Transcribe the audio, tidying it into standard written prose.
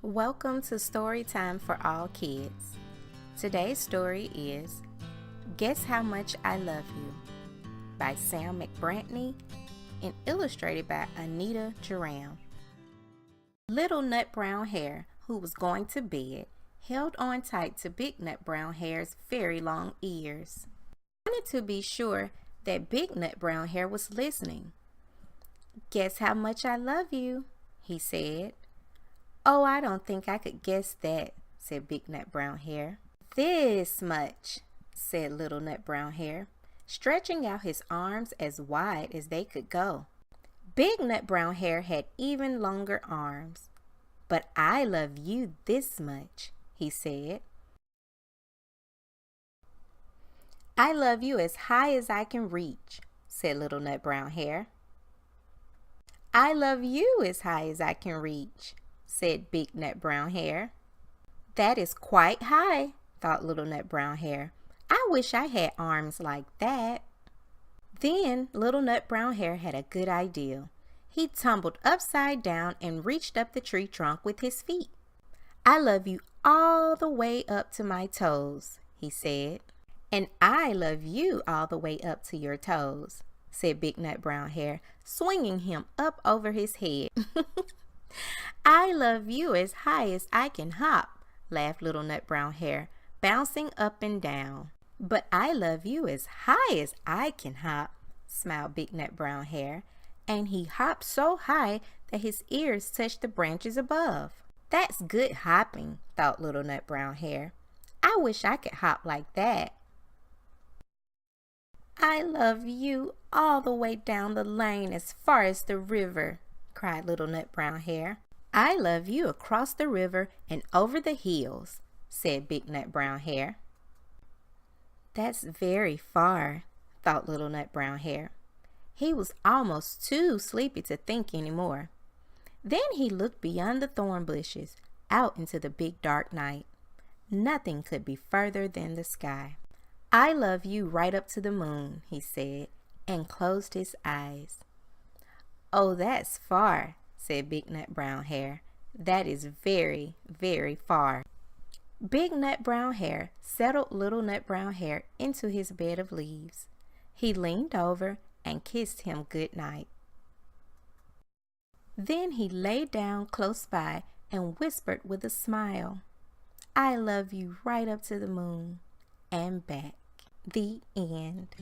Welcome to Story Time for All Kids. Today's story is Guess How Much I Love You by Sam McBratney and illustrated by Anita Jeram. Little Nut Brown Hare, who was going to bed, held on tight to Big Nut Brown Hare's very long ears. He wanted to be sure that Big Nut Brown Hare was listening. "Guess how much I love you," he said. "Oh, I don't think I could guess that," said Big Nut Brown Hare. "This much," said Little Nut Brown Hare, stretching out his arms as wide as they could go. Big Nut Brown Hare had even longer arms. "But I love you this much," he said. "I love you as high as I can reach," said Little Nut Brown Hare. "I love you as high as I can reach," said Big Nut Brown Hare. "That is quite high," thought Little Nut Brown Hare. "I wish I had arms like that." Then Little Nut Brown Hare had a good idea. He tumbled upside down and reached up the tree trunk with his feet. "I love you all the way up to my toes," he said. "And I love you all the way up to your toes," said Big Nut Brown Hare, swinging him up over his head. "I love you as high as I can hop," laughed Little Nut Brown Hare, bouncing up and down. "But I love you as high as I can hop," smiled Big Nut Brown Hare, and he hopped so high that his ears touched the branches above. "That's good hopping," thought Little Nut Brown Hare. "I wish I could hop like that." "I love you all the way down the lane as far as the river," cried Little Nut Brown Hare. "I love you across the river and over the hills," said Big Nut Brown Hare. "That's very far," thought Little Nut Brown Hare. He was almost too sleepy to think anymore. Then he looked beyond the thorn bushes, out into the big dark night. Nothing could be further than the sky. "I love you right up to the moon," he said, and closed his eyes. "Oh, that's far," said Big Nut Brown Hare. "That is very, very far." Big Nut Brown Hare settled Little Nut Brown Hare into his bed of leaves. He leaned over and kissed him good night. Then he lay down close by and whispered with a smile, "I love you right up to the moon and back." The end.